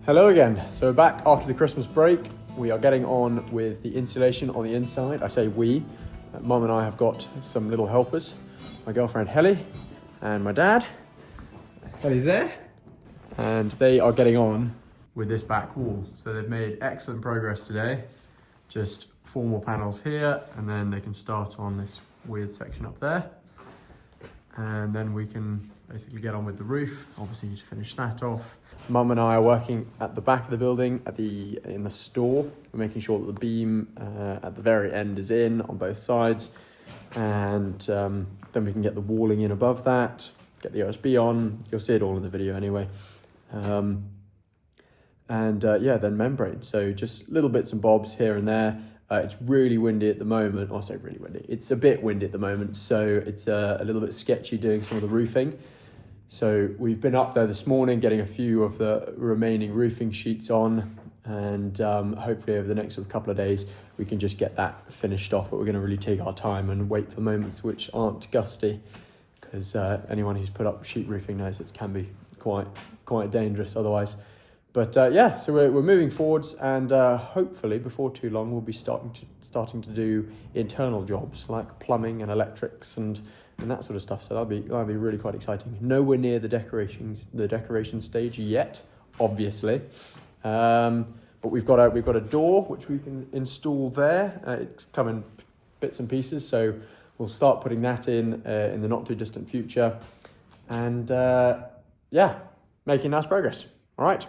Hello again. So we're back after the Christmas break. We are getting on with the insulation on the inside. I say we. Mum and I have got some little helpers. My girlfriend Helly and my dad. Helly's there. And they are getting on with this back wall. So they've made excellent progress today. Just 4 more panels here and then they can start on this weird section up there. And then we can basically get on with the roof. Obviously need to finish that off. Mum and I are working at the back of the building in the store. We're making sure that the beam at the very end is in on both sides. And then we can get the walling in above that, get the OSB on. You'll see it all in the video anyway. Then membrane. So just little bits and bobs here and there. It's really windy at the moment. I say really windy. It's a bit windy at the moment, so it's a little bit sketchy doing some of the roofing. So we've been up there this morning getting a few of the remaining roofing sheets on, and hopefully over the next couple of days we can just get that finished off. But we're going to really take our time and wait for moments which aren't gusty, because anyone who's put up sheet roofing knows it can be quite dangerous otherwise. But so we're moving forwards, and hopefully before too long we'll be starting to do internal jobs like plumbing and electrics and that sort of stuff. So that'll be really quite exciting. Nowhere near the decoration stage yet, obviously. But we've got a door which we can install there. It's come in bits and pieces, so we'll start putting that in the not too distant future, and making nice progress. All right.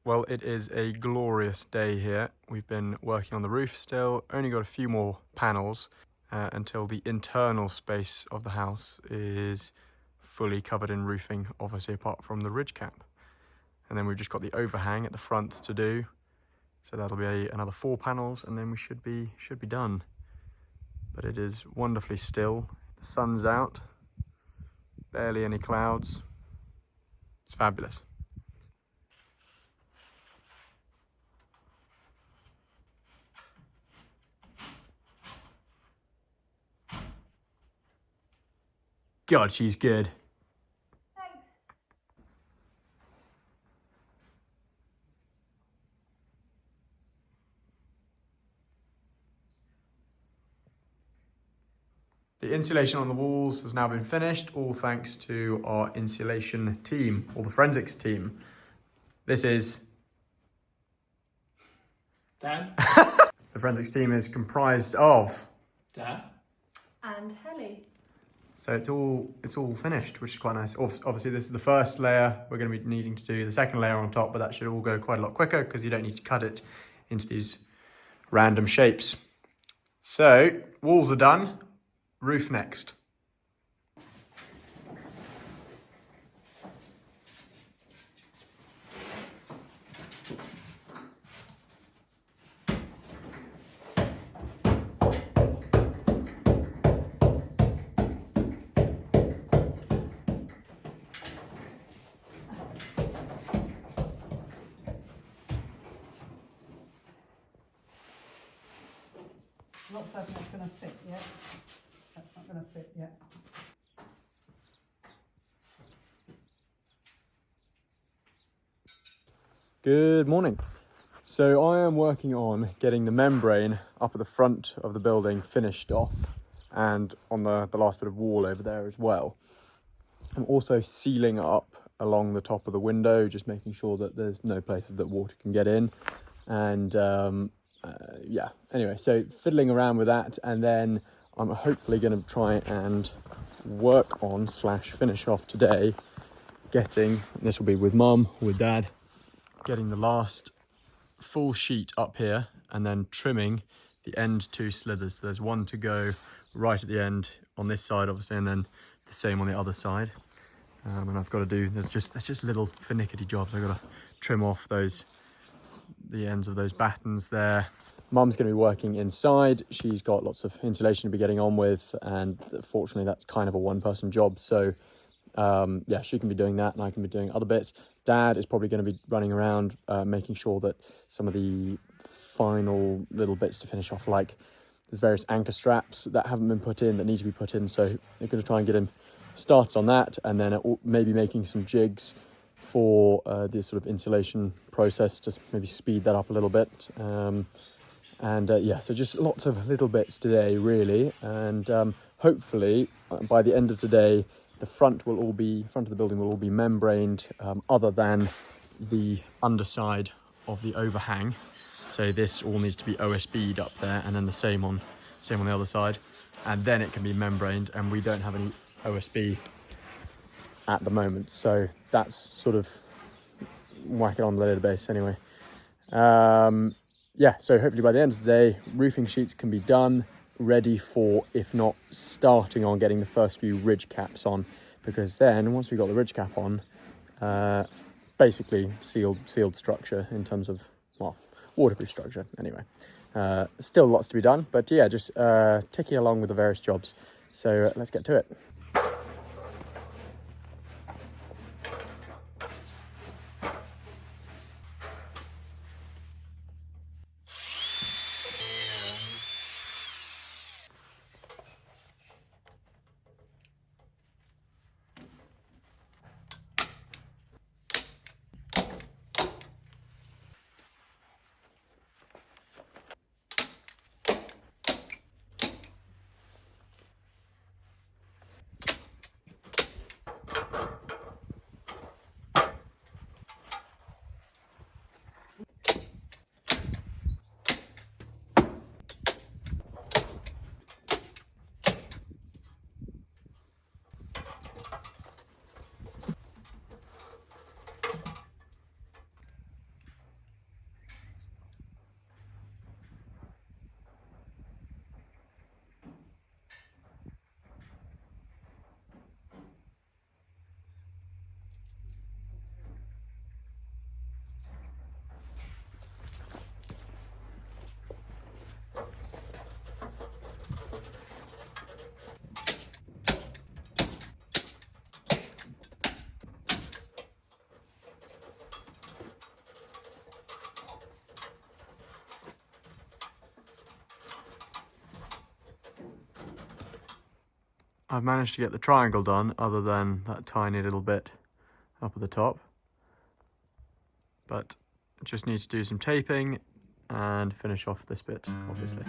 Well, it is a glorious day here. We've been working on the roof still, only got a few more panels until the internal space of the house is fully covered in roofing, obviously apart from the ridge cap. And then we've just got the overhang at the front to do. So that'll be another 4 panels and then we should be done. But it is wonderfully still. The sun's out, barely any clouds. It's fabulous. God, she's good. Thanks. The insulation on the walls has now been finished, all thanks to our insulation team, or the forensics team. This is... Dad? The forensics team is comprised of... Dad? And Helly. So it's all finished, which is quite nice. Obviously, this is the first layer. We're going to be needing to do the second layer on top, but that should all go quite a lot quicker because you don't need to cut it into these random shapes. So, walls are done. Roof next. Looks like that's going to fit yet. That's not going to fit yet. Good morning. So I am working on getting the membrane up at the front of the building finished off and on the last bit of wall over there as well. I'm also sealing up along the top of the window, just making sure that there's no places that water can get in. And yeah, anyway, so fiddling around with that, and then I'm hopefully going to try and work on / finish off today getting, this will be with mum, with dad, getting the last full sheet up here and then trimming the end 2 slithers. So there's one to go right at the end on this side obviously, and then the same on the other side. And I've got to do, there's just little finicky jobs. I've got to trim off the ends of those battens there. Mum's going to be working inside. She's got lots of insulation to be getting on with, and fortunately that's kind of a 1-person job. So yeah, she can be doing that and I can be doing other bits. Dad is probably going to be running around making sure that some of the final little bits to finish off, like there's various anchor straps that haven't been put in that need to be put in, so they're going to try and get him started on that, and then maybe making some jigs for the sort of insulation process to maybe speed that up a little bit. Yeah, so just lots of little bits today really, and hopefully by the end of today the front of the building will all be membraned, other than the underside of the overhang. So this all needs to be OSB'd up there, and then the same on the other side, and then it can be membraned, and we don't have any OSB at the moment, so that's sort of whack it on the little base anyway. Yeah, so hopefully by the end of the day roofing sheets can be done, ready for, if not starting on, getting the first few ridge caps on, because then once we've got the ridge cap on, basically sealed structure in terms of, well, waterproof structure anyway. Still lots to be done, but yeah, just ticking along with the various jobs. So let's get to it. I've managed to get the triangle done, other than that tiny little bit up at the top. But just need to do some taping and finish off this bit, obviously.